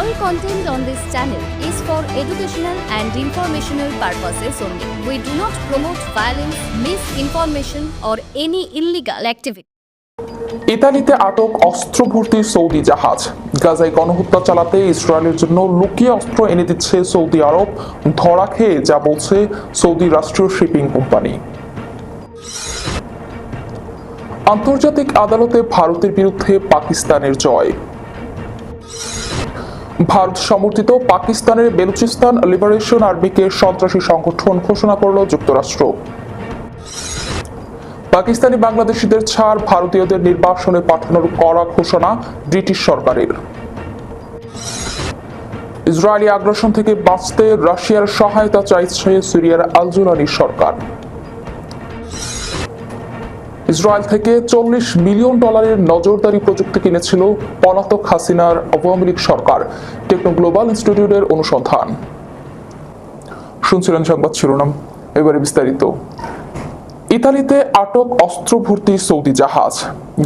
All content on this channel is for educational and informational purposes only. We do not promote violence, misinformation, or any illegal activity. ইতালিতে আটক অস্ত্র ভর্তি Saudi জাহাজ। গাজায় গণহত্যা চালাতে ইসরায়েলের জন্য লুকিয়ে অস্ত্র এনে দিচ্ছে সৌদি আরব, ধরা খেয়ে যা বলছে সৌদি রাষ্ট্রীয় শিপিং কোম্পানি। আন্তর্জাতিক আদালতে ভারতের বিরুদ্ধে পাকিস্তানের জয়। ভারত সমর্থিত পাকিস্তানের বেলুচিস্তান লিবারেশন আর্মিকে সন্ত্রাসী সংগঠন ঘোষণা করল যুক্তরাষ্ট্র। পাকিস্তানি বাংলাদেশিদের ছাড়, ভারতীয়দের নির্বাসনে পাঠানোর কড়া ঘোষণা ব্রিটিশ সরকারের। ইসরায়েলি আগ্রাসন থেকে বাঁচতে রাশিয়ার সহায়তা চাইছে সিরিয়ার আল জুলানি সরকার। ইসরায়েল থেকে $40 মিলিয়ন নজরদারি প্রযুক্তি কিনেছিল পলাতক হাসিনার আওয়ামী লীগ সরকার, টেকনো গ্লোবাল ইনস্টিটিউটের অনুসন্ধান। শুনছিলেন সংবাদ শিরোনাম, এবারে বিস্তারিত। ইতালিতে আটক অস্ত্র ভর্তি সৌদি জাহাজ।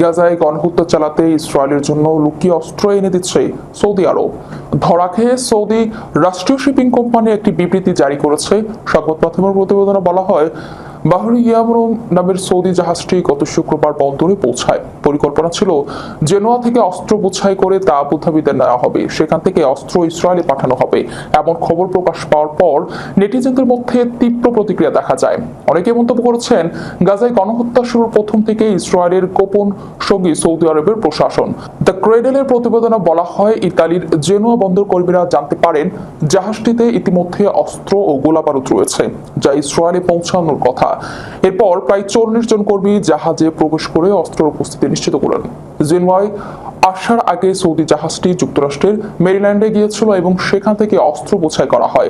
গাজায় গণহত্যা চালাতে ইসরায়েলের জন্য লুকিয়ে অস্ত্র এনে দিচ্ছে সৌদি আরব। ধরা খেয়ে সৌদি রাষ্ট্রীয় শিপিং কোম্পানি একটি বিবৃতি জারি করেছে। সংবাদ মাধ্যমের প্রতিবেদনে বলা হয়, বাহরি ইয়ামরুম নামের সৌদি জাহাজটি গত শুক্রবার বন্দরে পৌঁছায়। পরিকল্পনা ছিল জেনোয়া থেকে অস্ত্র বোঝাই করে তা আবুধাবিতে নেওয়া হবে, সেখান থেকে অস্ত্র ইসরায়েলে পাঠানো হবে। এমন খবর প্রকাশ পাওয়ার পর নেটিজেনদের মধ্যে তীব্র প্রতিক্রিয়া দেখা যায়। অনেকে মন্তব্য করেছেন, গাজায় গণহত্যা শুরুর প্রথম থেকে ইসরায়েলের গোপন সঙ্গী সৌদি আরবের প্রশাসন। দ্য ক্রেডেলের প্রতিবেদনে বলা হয়, ইতালির জেনোয়া বন্দর কর্মীরা জানতে পারেন জাহাজটিতে ইতিমধ্যে অস্ত্র ও গোলাবারুদ রয়েছে, যা ইসরায়েলে পৌঁছানোর কথা। এরপর প্রায় 40 জন কর্মী জাহাজে প্রবেশ করে অস্ত্রের উপস্থিতি নিশ্চিত করেন। জেনোয়ায় আসার আগে সৌদি জাহাজটি যুক্তরাষ্ট্রের মেরিল্যান্ডে গিয়েছিল এবং সেখান থেকে অস্ত্র বোঝাই করা হয়।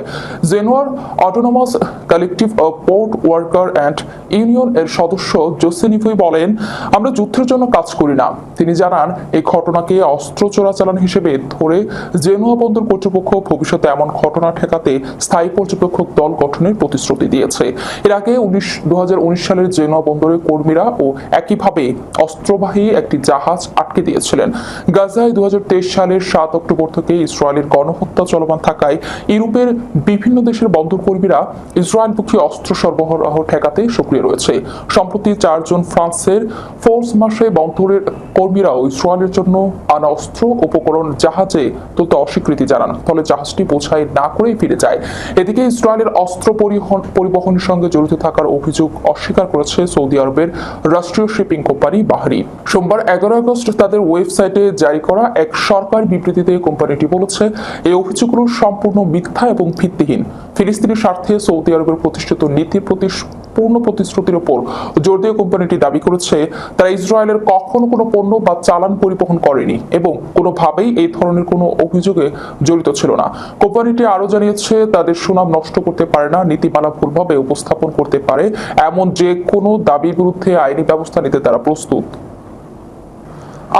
জেনোয়ার autonomous collective port worker and union এর সদস্য জোসেনিফুই বলেন, আমরা যুদ্ধের জন্য কাজ করি না। তিনি জানান, এই ঘটনাকে অস্ত্র চোরাচালান হিসেবে ধরে জেনোয়া বন্দর কর্তৃপক্ষ ভবিষ্যতে এমন ঘটনা ঠেকাতে স্থায়ী পর্যবেক্ষক দল গঠনের প্রতিশ্রুতি দিয়েছে। এর আগে 2019 সালের জেনোয়া বন্দরের কর্মীরা ও একইভাবে অস্ত্রবাহী একটি জাহাজ আটকে দিয়েছিলেন। গাজায় 2023 সালের 7 অক্টোবর থেকে ইসরায়েলের গণহত্যা চলমান থাকায় ইউরোপের বিভিন্ন দেশের বন্দর কর্মীরা ইসরায়েলমুখী অস্ত্র সরবরাহ ঠেকাতে সক্রিয় রয়েছে। সম্প্রতি 4 জন ফ্রান্সের ফোর্স মাসে বন্দরের কর্মীরাও ইসরায়েলের জন্য আনা অস্ত্র উপকরণ জাহাজে তুলতে অস্বীকৃতি জানান, ফলে জাহাজটি বোঝাই না করেই ফিরে যায়। এদিকে ইসরায়েলের অস্ত্র পরিবহনের সঙ্গে জড়িত থাকার অভিযোগ অস্বীকার করেছে সৌদি আরবের রাষ্ট্রীয় শিপিং কোম্পানি বাহরি। সোমবার 11 আগস্ট তাদের ওয়েবসাইটে জারি করা এক সরকারি বিবৃতিতে কোম্পানিটি বলেছে, এই অভিযোগগুলো সম্পূর্ণ মিথ্যা এবং ভিত্তিহীন। ফিলিস্তিনি স্বার্থে সৌদি আরবের প্রতিষ্ঠিত নীতির প্রতি পূর্ণ প্রতিশ্রুতির উপর জোর দিয়ে কোম্পানিটি দাবি করেছে, তারা ইসরায়েলের কখনো কোনো পণ্য বা চালান পরিবহন করেনি এবং কোনোভাবেই এই ধরনের কোনো অভিযোগে জড়িত ছিল না। কোম্পানিটি আরও জানিয়েছে, তাদের সুনাম নষ্ট করতে পারে না, নীতিমালা ভুলভাবে উপস্থাপন করতে পারে এমন যে কোনো দাবির বিরুদ্ধে আইনি ব্যবস্থা নিতে তারা প্রস্তুত।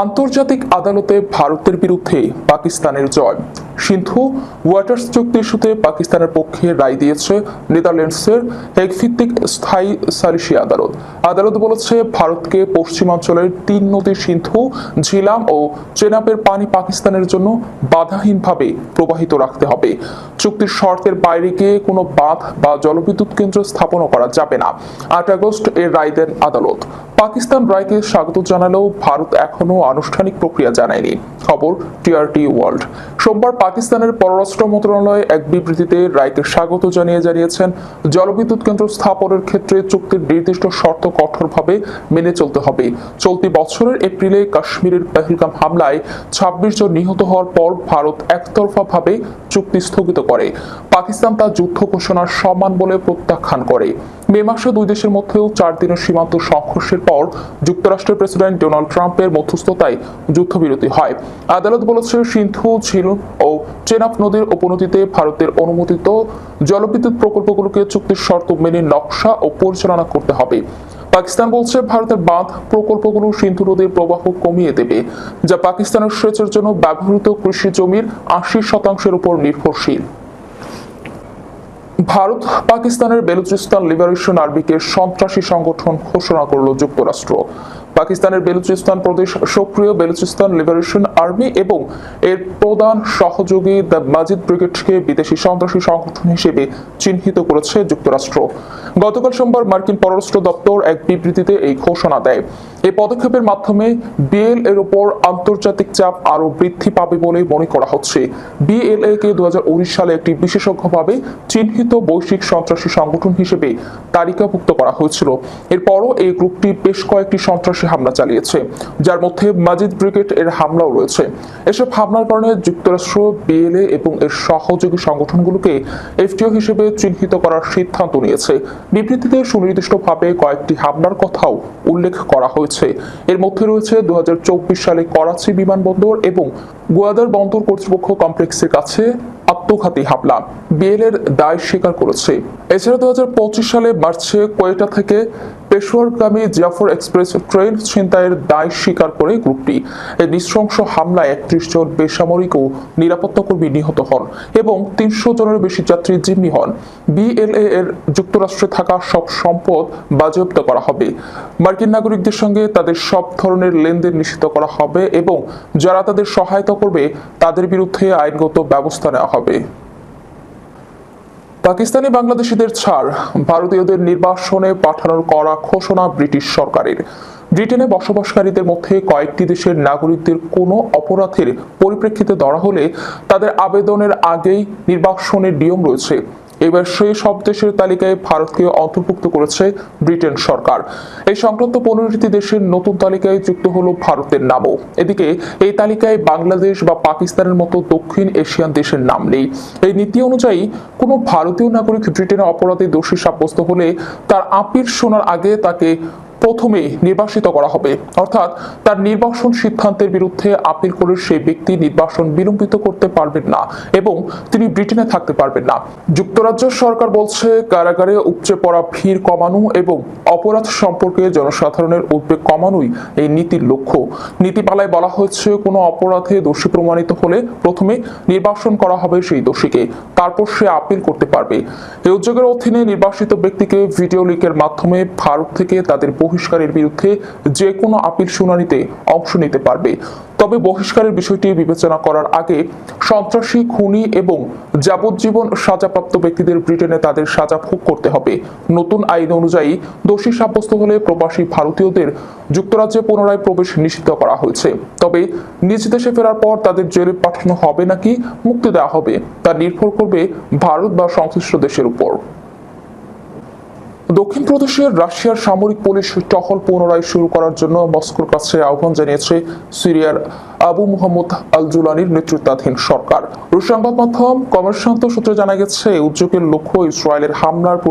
আন্তর্জাতিক আদালতে ভারতের বিরুদ্ধে পাকিস্তানের জয়। সিন্ধু ওয়াটার্স চুক্তি ইস্যুতে পাকিস্তানের পক্ষে রায় দিয়েছে নেদারল্যান্ডসের হেগ ভিত্তিক স্থায়ী সালিসি আদালত। আদালত বলেছে, ভারতকে পশ্চিমাঞ্চলের 3 নদী সিন্ধু, ঝিলাম ও চেনাবের পানি পাকিস্তানের জন্য বাধাহীনভাবে প্রবাহিত রাখতে হবে। চুক্তির শর্তের বাইরে গিয়ে কোনো বাঁধ বা জলবিদ্যুৎ কেন্দ্র স্থাপনও করা যাবে না। 8 আগস্ট এর রায় দেন আদালত। পাকিস্তান রায়কে স্বাগত জানালেও ভারত এখনো আনুষ্ঠানিক প্রক্রিয়া জানায়নি। খবর টিআরটি ওয়ার্ল্ড। সোমবার পাকিস্তানের পররাষ্ট্র মন্ত্রণালয় এক বিবৃতিতে রায়কে স্বাগত জানিয়েছেন, জলবিদ্যুৎ কেন্দ্র স্থাপনের ক্ষেত্রে চুক্তির নির্দিষ্ট শর্ত কঠোরভাবে মেনে চলতে হবে। চলতি বছরের এপ্রিলে কাশ্মীরের পেহেলগাম হামলায় 26 জন নিহত হওয়ার পর ভারত একতরফাভাবে চুক্তি স্থগিত করে। পাকিস্তান তা যুদ্ধ ঘোষণার সম্মান বলে প্রত্যাখ্যান করে। মে মাসে 2 দেশের মধ্যেও 4 দিনের সীমান্ত সংঘর্ষের পর যুক্তরাষ্ট্রের প্রেসিডেন্ট ডোনাল্ড ট্রাম্পের মধ্যস্থতায় যুদ্ধবিরতি হয়। আদালত বলেছে, সিন্ধু, ঝিলম ও চেনাব নদীর উপনদীতে ভারতের অনুমোদিত জলবিদ্যুৎ প্রকল্পগুলোকে চুক্তির শর্ত মেনে নকশা ও পরিচালনা করতে হবে। পাকিস্তান বলছে, ভারতের বাঁধ প্রকল্পগুলো সিন্ধু নদীর প্রবাহ কমিয়ে দেবে, যা পাকিস্তানের সেচের জন্য ব্যবহৃত কৃষি জমির 80% উপর নির্ভরশীল। ভারত পাকিস্তানের বেলুচিস্তান লিবারেশন আর্মিকে সন্ত্রাসী সংগঠন ঘোষণা করল যুক্তরাষ্ট্র। পাকিস্তানের বেলুচিস্তান প্রদেশ সক্রিয় বেলুচিস্তান লিবারেশন আর্মি এবং এর প্রধান সহযোগী দ্য মাজিদ ব্রিগেডকে বিদেশি সন্ত্রাসী সংগঠন হিসেবে চিহ্নিত করেছে যুক্তরাষ্ট্র। গতকাল সোমবার মার্কিন পররাষ্ট্র দপ্তর এক বিবৃতিতে এই ঘোষণা দেয়। এই পদক্ষেপের মাধ্যমে বিএল এর উপর আন্তর্জাতিক চাপ আরও বৃদ্ধি পাবে বলে মনে করা হচ্ছে। বিএলএ কে 2019 সালে একটি বিশেষজ্ঞভাবে চিহ্নিত বৈশ্বিক সন্ত্রাসী সংগঠন হিসেবে তালিকাভুক্ত করা হয়েছিল। এরপরও এই গ্রুপটি বেশ কয়েকটি সন্ত্রাসী হামলা চালিয়েছে, যার মধ্যে মাজিদ ব্রিগেড এর হামলাও রয়েছে। এসব হামলার কারণে যুক্তরাষ্ট্র বিএলএ এবং এর সহযোগী সংগঠনগুলোকে এফটিও হিসেবে চিহ্নিত করার সিদ্ধান্ত নিয়েছে। বিবৃতিতে সুনির্দিষ্টভাবে কয়েকটি হামলার কথাও উল্লেখ করা হয়েছে। এর মধ্যে রয়েছে 2024 সালে করাচি বিমানবন্দর এবং গোয়াদার বন্দর কর্তৃপক্ষ কমপ্লেক্সের কাছে আত্মঘাতী হামলা। বিএল এর দায় স্বীকার করেছে। এছাড়া 2025 সালে মার্চে কোয়েটা থেকে পেশোয়ারগামী জাফর এক্সপ্রেস ট্রেন ছিনতাইয়ের দায় স্বীকার করে গ্রুপটি। এই নৃশংস হামলায় 31 জন বেসামরিক ও নিরাপত্তা কর্মী নিহত হন এবং 300 জনের বেশি যাত্রী জিম্মি হন। বিএলএ এর যুক্তরাষ্ট্রে থাকা সব সম্পদ বাজেয়াপ্ত করা হবে। মার্কিন নাগরিকদের সঙ্গে তাদের সব ধরনের লেনদেন নিষিদ্ধ করা হবে এবং যারা তাদের সহায়তা করবে তাদের বিরুদ্ধে আইনগত ব্যবস্থা নেওয়া হবে। পাকিস্তানি বাংলাদেশিদের ছাড়, ভারতীয়দের নির্বাসনে পাঠানোর করা ঘোষণা ব্রিটিশ সরকারের। ব্রিটেনে বসবাসকারীদের মধ্যে কয়েকটি দেশের নাগরিকদের কোনো অপরাধের পরিপ্রেক্ষিতে ধরা হলে তাদের আবেদনের আগেই নির্বাসনের নিয়ম রয়েছে। এবার সেই সব দেশের তালিকায় ভারতকে অন্তর্ভুক্ত করেছে ব্রিটেন সরকার। এই সংক্রান্ত 15টি দেশের নতুন তালিকায় যুক্ত হলো ভারতের নামও। এদিকে এই তালিকায় বাংলাদেশ বা পাকিস্তানের মতো দক্ষিণ এশিয়ান দেশের নাম নেই। এই নীতি অনুযায়ী কোনো ভারতীয় নাগরিক ব্রিটেনে অপরাধে দোষী সাব্যস্ত হলে তার আপিল শোনার আগে তাকে প্রথমে নির্বাসিত করা হবে, অর্থাৎ তার নির্বাসন সিদ্ধান্তের বিরুদ্ধে আপিল করে সেই ব্যক্তি নির্বাসন বিলম্বিত করতে পারবেন না এবং তিনি ব্রিটেনে থাকতে পারবেন না। যুক্তরাজ্য সরকার বলছে, কারাগারে উপচে পড়া ভিড় কমানো এবং অপরাধ সম্পর্কে জনসাধারণের উদ্বেগ কমানোই এই নীতির লক্ষ্য। নীতিমালায় বলা হয়েছে, কোনো অপরাধে দোষী প্রমাণিত হলে প্রথমে নির্বাসন করা হবে সেই দোষীকে, তারপর সে আপিল করতে পারবে। এই উদ্যোগের অধীনে নির্বাসিত ব্যক্তিকে ভিডিও লিঙ্কের মাধ্যমে ভারত থেকে তাদের বহিষ্কারের বিরুদ্ধে যে কোনো আপিল শুনানিতে অংশ নিতে পারবে। তবে বহিষ্কারের বিষয়টি বিবেচনা করার আগে সন্ত্রাসী, খুনি এবং যাবজ্জীবন সাজাপ্রাপ্ত ব্যক্তিদের ব্রিটেনে তাদের সাজা ভোগ করতে হবে। নতুন আইন অনুযায়ী দোষী সাব্যস্ত হলে প্রবাসী ভারতীয়দের যুক্তরাজ্যে পুনরায় প্রবেশ নিষিদ্ধ করা হয়েছে। তবে নিজ দেশে ফেরার পর তাদের জেলে পাঠানো হবে নাকি মুক্তি দেওয়া হবে তা নির্ভর করবে ভারত বা সংশ্লিষ্ট দেশের উপর। দক্ষিণ প্রদেশের রাশিয়ার সামরিক পুলিশ টহল পুনরায় শুরু করার জন্য মস্কোর কাছে আহ্বান জানিয়েছে সিরিয়ার আবু মুহাম্মদ আল জুলানির নেতৃত্বাধীন সরকার। রুশ সংবাদ মাধ্যম কমেরশান্ত সূত্রে জানা গেছে, উদ্যোগের লক্ষ্য ইসরায়েলের হামলার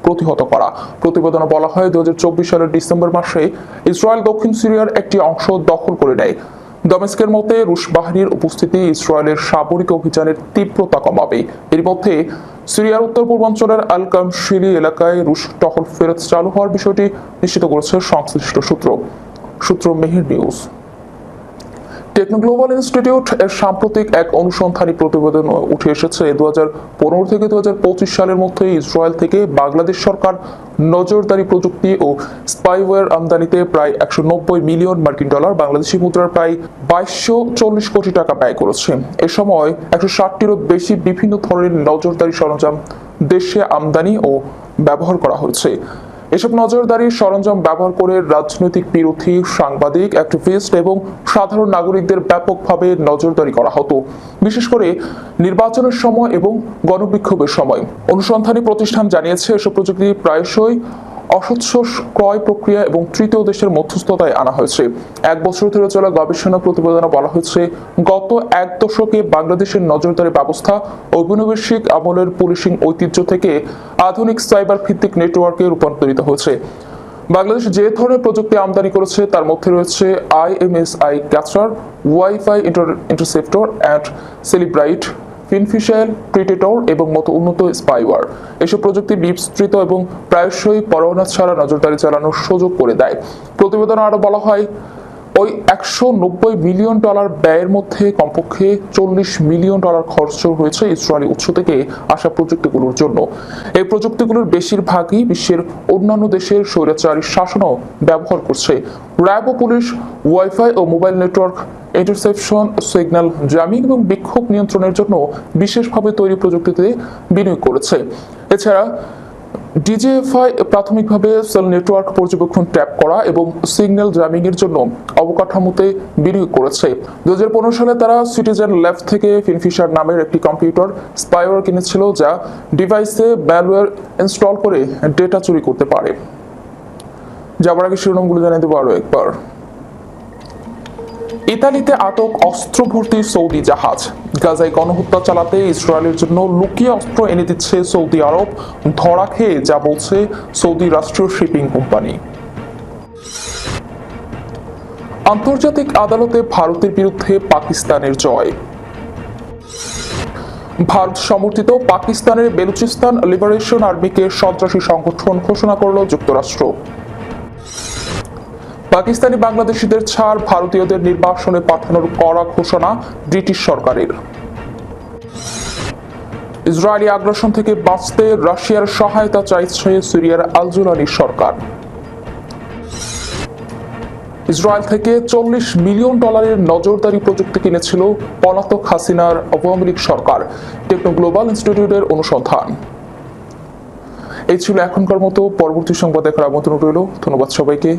প্রতিহত করা। প্রতিবেদনে বলা হয়, 2024 সালের ডিসেম্বর মাসে ইসরায়েল দক্ষিণ সিরিয়ার একটি অংশ দখল করে নেয়। দমেস্কের মতে রুশ বাহিনীর উপস্থিতি ইসরায়েলের সামরিক অভিযানের তীব্রতা কমাবে। এর মধ্যে সিরিয়ার উত্তর পূর্বাঞ্চলের আল কামশিরি এলাকায় রুশ টহল ফেরত চালু হওয়ার বিষয়টি নিশ্চিত করেছে সংশ্লিষ্ট সূত্র Mehr News. Techno Global Institute এর সাম্প্রতিক এক অনুসন্ধানী প্রতিবেদন উঠে এসেছে, 2015 থেকে 2025 সালের মধ্যে ইসরায়েল থেকে বাংলাদেশ সরকার নজরদারি প্রযুক্তি ও স্পাইওয়্যার আমদানিতে প্রায় 190 মিলিয়ন মার্কিন ডলার, বাংলাদেশি মুদ্রার প্রায় 2240 কোটি টাকা ব্যয় করেছে। এ সময় 160টিরও বেশি বিভিন্ন ধরনের নজরদারি সরঞ্জাম দেশে আমদানি ও ব্যবহার করা হয়েছে। এসব নজরদারির সরঞ্জাম ব্যবহার করে রাজনৈতিক বিরোধী, সাংবাদিক, অ্যাক্টিভিস্ট এবং সাধারণ নাগরিকদের ব্যাপকভাবে নজরদারি করা হতো, বিশেষ করে নির্বাচনের সময় এবং গণবিক্ষোভের সময়। অনুসন্ধানী প্রতিষ্ঠান জানিয়েছে, এসব প্রযুক্তি প্রায়শই অস্বচ্ছ ক্রয় প্রক্রিয়া এবং তৃতীয় দেশের মধ্যস্থতায় আনা হয়েছে। 1 বছর ধরে চলা গবেষণা প্রতিবেদনে বলা হয়েছে, গত 1 দশকে বাংলাদেশের নজরদারি ব্যবস্থা ঔপনিবেশিক আমলের পুলিশিং ঐতিহ্য থেকে আধুনিক সাইবার ভিত্তিক নেটওয়ার্কে রূপান্তরিত হয়েছে। বাংলাদেশ যে ধরনের প্রযুক্তি আমদানি করেছে তার মধ্যে রয়েছে IMSI capture, WiFi interceptor and Cellebrite, FinFisher, Predator এবং মতো উন্নত স্পাইওয়্যার। এসব প্রযুক্তি বিস্তৃত এবং প্রায়শই পরোয়ানা ছাড়া নজরদারি চালানোর সুযোগ করে দেয়। প্রতিবেদনে আরো বলা হয়, ওই $190 মিলিয়ন ব্যয়ের মধ্যে কমপক্ষে $40 মিলিয়ন খরচ হয়েছে ইসরায়েলি উৎস থেকে আসা প্রযুক্তিগুলোর জন্য। এই প্রযুক্তিগুলোর বেশিরভাগই বিশ্বের অন্যান্য দেশের স্বৈরাচারী শাসনও ব্যবহার করছে। র্যাব ও পুলিশ ওয়াইফাই ও mobile network interception, signal jamming এবং বিক্ষোভ নিয়ন্ত্রণের জন্য বিশেষভাবে তৈরি প্রযুক্তিতে বিনিয়োগ করেছে। এছাড়া ডিজিএফআই প্রাথমিকভাবে সেল নেটওয়ার্ক পর্যবেক্ষণ ট্যাপ করা এবং সিগন্যাল জ্যামিং এর জন্য অবকাঠামোতে বিনিয়োগ করেছে। 2015 সালে তারা সিটিজেন ল্যাব থেকে ফিনফিশার নামের একটি কম্পিউটার স্পাইওয়্যার কিনেছিল, যা ডিভাইসে ম্যালওয়্যার ইনস্টল করে ডেটা চুরি করতে পারে। যাবার আগে শিরোনামগুলো জানিয়ে দেবো আরো একবার। ইতালিতে আটক অস্ত্র ভর্তি সৌদি জাহাজ। গাজায় গণহত্যা চালাতে ইসরায়েলের জন্য লুকিয়ে অস্ত্র এনে দিচ্ছে সৌদি আরব, ধরা খেয়ে যা বলছে সৌদি রাষ্ট্রীয় শিপিং কোম্পানি। আন্তর্জাতিক আদালতে ভারতের বিরুদ্ধে পাকিস্তানের জয়। ভারত সমর্থিত পাকিস্তানের বেলুচিস্তান লিবারেশন আর্মিকে সন্ত্রাসী সংগঠন ঘোষণা করল যুক্তরাষ্ট্র। পাকিস্তানি বাংলাদেশিদের ছাড়, ভারতীয়দের নির্বাসনে পাঠানোর কড়া ঘোষণা ব্রিটিশ সরকারের। ইসরায়েলি আগ্রাসন থেকে বাঁচতে রাশিয়ার সহায়তা চাইছে সিরিয়ার আল জুলানি সরকার। ইসরায়েল থেকে $40 মিলিয়ন নজরদারি প্রযুক্তি কিনেছিল পলাতক হাসিনার আওয়ামী লীগ সরকার, টেকনো গ্লোবাল ইনস্টিটিউটের অনুসন্ধান। এই ছিল এখনকার মতো। পরবর্তী সংবাদ দেখার আমন্ত্রণ রইল। ধন্যবাদ সবাইকে।